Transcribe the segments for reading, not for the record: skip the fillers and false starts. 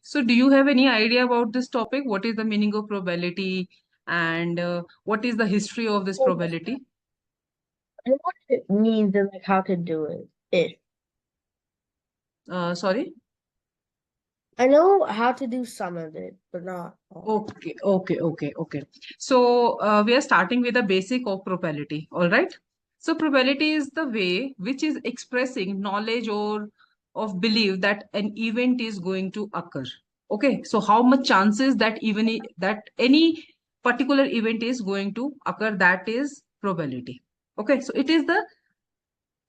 So do you have any idea about this topic? What is the meaning of probability and what is the history of this probability? I know what it means and like how to do it. Sorry? I know how to do some of it, but not all. Okay. So we are starting with the basic of probability. All right. So probability is the way which is expressing knowledge or of belief that an event is going to occur. Okay. So how much chances that that any particular event is going to occur, that is probability. Okay. So it is the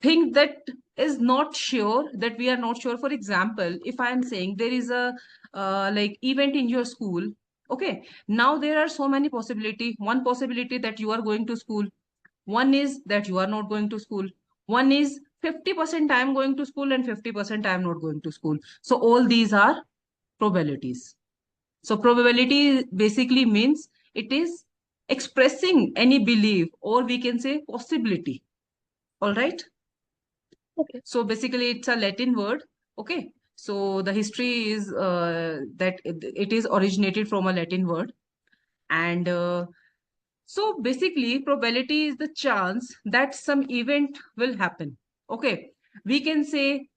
thing that is not sure, that we are not sure. For example, if I am saying there is a like event in your school. Okay, now there are so many possibility. One possibility that you are going to school, one is that you are not going to school, one is 50% I am going to school and 50% I am not going to school. So all these are probabilities. So probability basically means it is expressing any belief, or we can say possibility. All right. Okay. So basically, it's a Latin word. Okay. So the history is that it is originated from a Latin word. And so basically, probability is the chance that some event will happen. Okay. We can say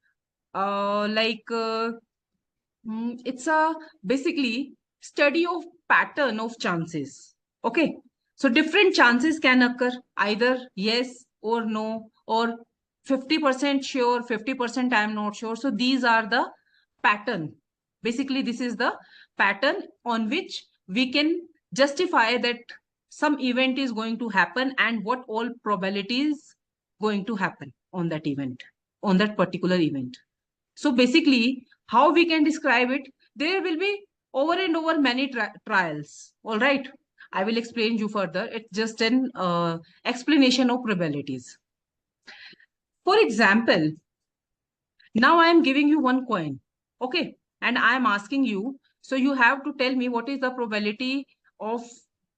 it's a basically study of pattern of chances. Okay. So different chances can occur, either yes or no, or 50% sure, 50% I'm not sure. So these are the pattern. Basically, this is the pattern on which we can justify that some event is going to happen and what all probabilities going to happen on that event, on that particular event. So basically, how we can describe it, there will be over and over many trials. All right. I will explain you further. It's just an explanation of probabilities. For example, now I am giving you one coin. Okay. And I am asking you, so you have to tell me what is the probability of,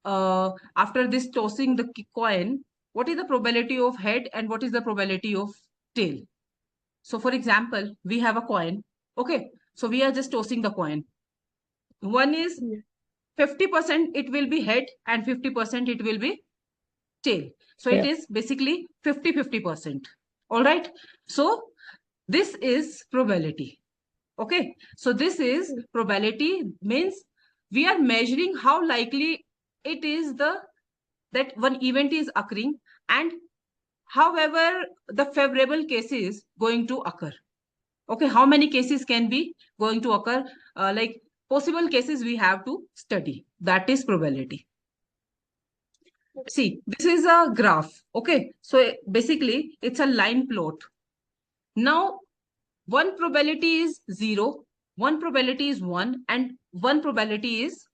after this tossing the coin, what is the probability of head and what is the probability of tail? So for example, we have a coin. Okay. So we are just tossing the coin. One is Yeah. 50% it will be head and 50% it will be tail. So it Yeah. is basically 50-50%. All right. So this is probability. Okay. So this is probability means we are measuring how likely it is that one event is occurring, and however the favorable case is going to occur. Okay, how many cases can be going to occur? Like possible cases we have to study. That is probability. See, this is a graph. Okay, so basically it's a line plot. Now, one probability is 0, one probability is 1, and one probability is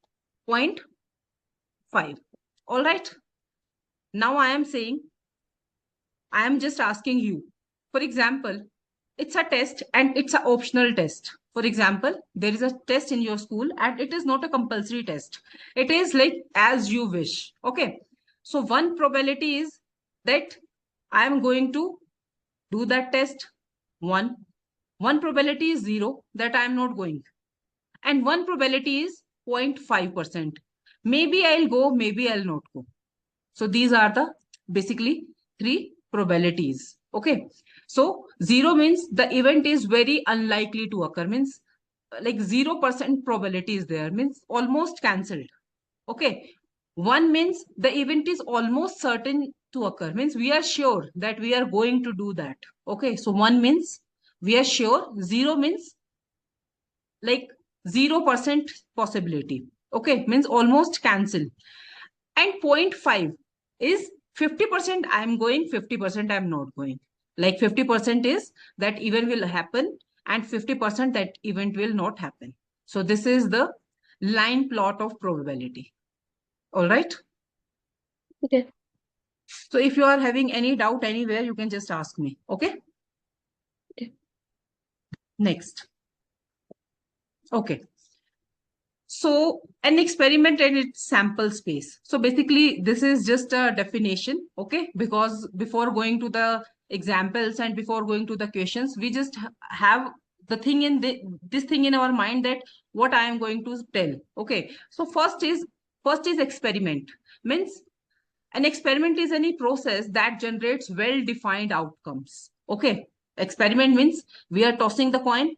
0.5. All right. Now I am saying, I am just asking you, for example, it's a test and it's an optional test. For example, there is a test in your school and it is not a compulsory test. It is like as you wish. Okay. So one probability is that I am going to do that test. One. One probability is 0 that I am not going. And one probability is 0.5%. Maybe I'll go, maybe I'll not go. So these are the basically three probabilities. Okay. So 0 means the event is very unlikely to occur, means like 0% probability is there, means almost cancelled. Okay. 1 means the event is almost certain to occur, means we are sure that we are going to do that. Okay. So 1 means we are sure, 0 means like 0% possibility. Okay. Means almost cancel. And 0.5 is 50% I'm going, 50% I'm not going. Like 50% is that event will happen and 50% that event will not happen. So this is the line plot of probability. All right. Okay. So if you are having any doubt anywhere, you can just ask me. Okay. Okay. Next. Okay. So an experiment and its sample space. So basically this is just a definition, okay? Because before going to the examples and before going to the questions, we just have the thing in this thing in our mind, that what I am going to tell. Okay, so first is experiment. Means an experiment is any process that generates well defined outcomes. Okay, experiment means we are tossing the coin.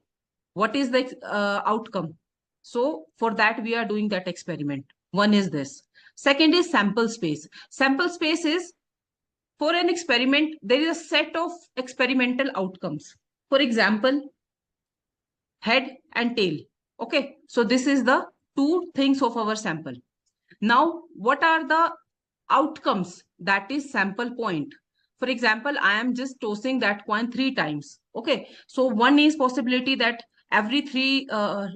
What is the outcome? So for that we are doing that experiment. One is this. Second is sample space. Sample space is, for an experiment there is a set of experimental outcomes. For example, head and tail. Okay, so this is the two things of our sample. Now what are the outcomes? That is sample point. For example, I am just tossing that coin 3 times. Okay, so one is possibility that every three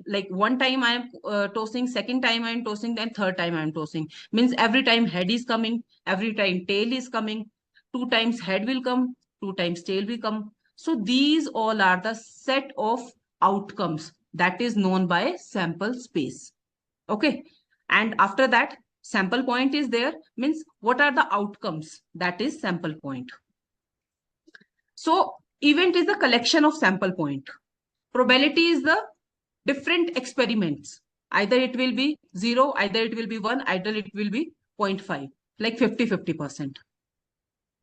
like one time I am tossing, second time I am tossing, then third time I am tossing. Means every time head is coming, every time tail is coming. 2 times head will come, 2 times tail will come. So these all are the set of outcomes that is known by sample space. Okay, and after that sample point is there. Means what are the outcomes? That is sample point. So event is the collection of sample point. Probability is the different experiments. Either it will be 0, either it will be 1, either it will be 0.5, like 50-50%.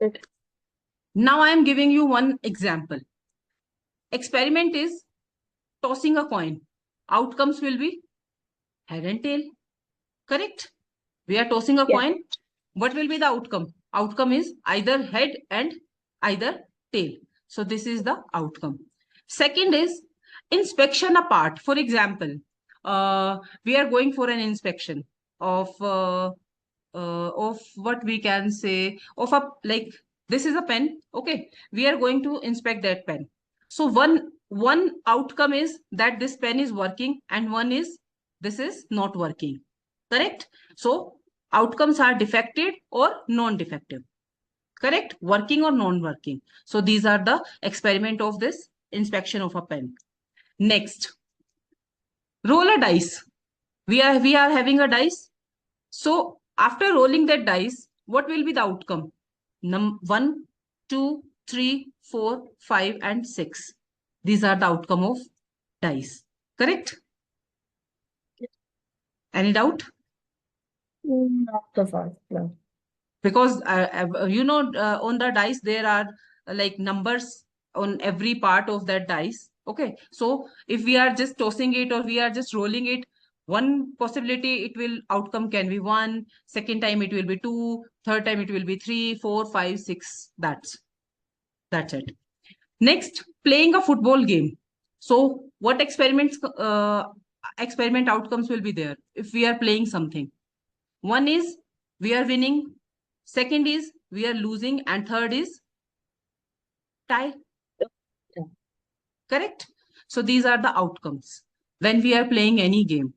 Okay. Now I am giving you one example. Experiment is tossing a coin. Outcomes will be head and tail. Correct? We are tossing a Yeah. coin. What will be the outcome? Outcome is either head and either tail. So this is the outcome. Second is inspection apart. For example, we are going for an inspection of what we can say, of a, like, this is a pen. Okay, we are going to inspect that pen. So one outcome is that this pen is working, and one is this is not working. Correct? So outcomes are defective or non-defective. Correct? Working or non-working. So these are the experiment of this inspection of a pen. Next, roll a dice. We are having a dice. So after rolling that dice, what will be the outcome? 1, 2, 3, 4, 5, and 6. These are the outcome of dice. Correct? Any doubt? Not so far. No. Because on the dice there are like numbers on every part of that dice. Okay, so if we are just tossing it or we are just rolling it, one possibility it will outcome can be 1, second time it will be 2, third time it will be 3, 4, 5, 6. That's it. Next, playing a football game. So what experiment outcomes will be there if we are playing something? One is we are winning, second is we are losing, and third is tie. Yeah. Correct? So these are the outcomes when we are playing any game.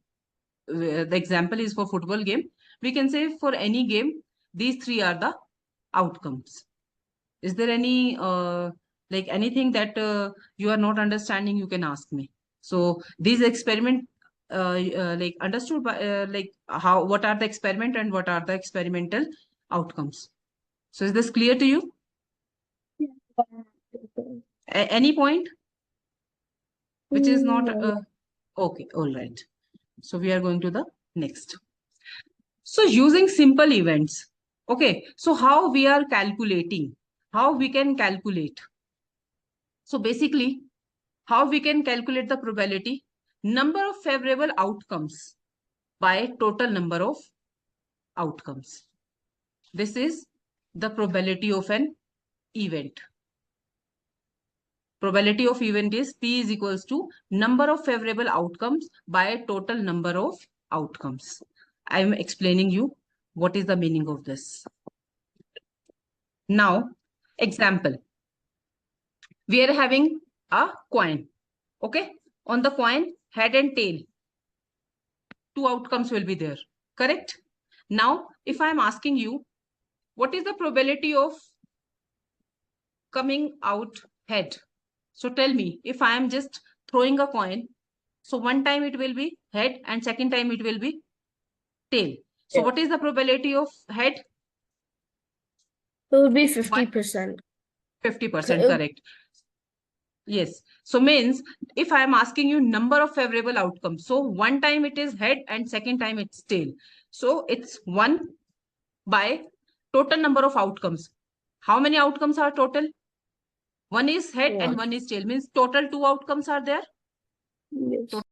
The example is for football game. We can say for any game, these three are the outcomes. Is there any like anything that you are not understanding? You can ask me. So these experiment like understood by like how, what are the experiment and what are the experimental outcomes? So is this clear to you? Any point which is not No. okay? All right. So we are going to the next. So using simple events. Okay. So how we are calculating? How we can calculate? So basically, how we can calculate the probability? Number of favorable outcomes by total number of outcomes. This is the probability of an event. Probability of event is P is equals to number of favorable outcomes by total number of outcomes. I am explaining you what is the meaning of this. Now, example. We are having a coin. Okay. On the coin, head and tail. 2 outcomes will be there. Correct? Now, if I am asking you, what is the probability of coming out head? So tell me, if I am just throwing a coin, so one time it will be head and second time it will be tail. So Yeah. what is the probability of head? It would be 50%. 50%, correct. Yes. So means if I am asking you number of favorable outcomes, so one time it is head and second time it's tail. So it's 1 by total number of outcomes. How many outcomes are total? One is head and One. one is tail. Means total 2 outcomes are there. Yes.